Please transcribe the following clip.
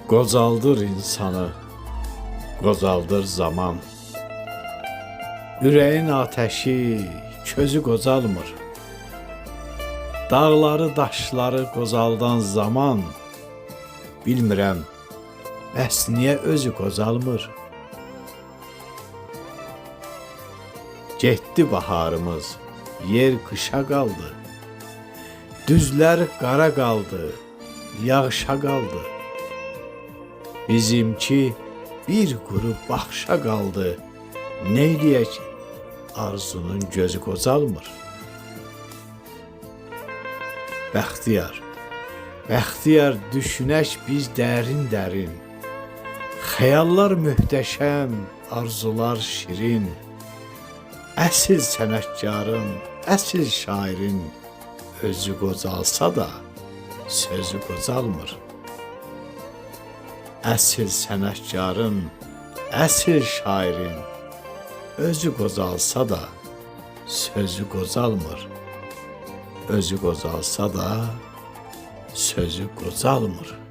Qocaldır insanı, qocaldır zaman. Ürəyin ateşi, közü qocalmır. Dağları, daşları qocaldan zaman, bilmirəm, bəs niyə özü qocalmır? Getdi baharımız, yer qışa qaldı. Düzlər qara qaldı, yağışa qaldı. Bizimki bir quru baxışa qaldı. Neyləyək, arzunun gözü qocalmır. Bəxtiyar, bəxtiyar düşünək biz dərin-dərin. Xəyallar möhtəşəm, arzular şirin. Əsil sənətkarın, əsil şairin özü qocalsa da sözü qocalmır. Əsil sənətkarın, əsil şairin özü qocalsa da sözü qocalmır. Özü qocalsa da sözü qocalmır.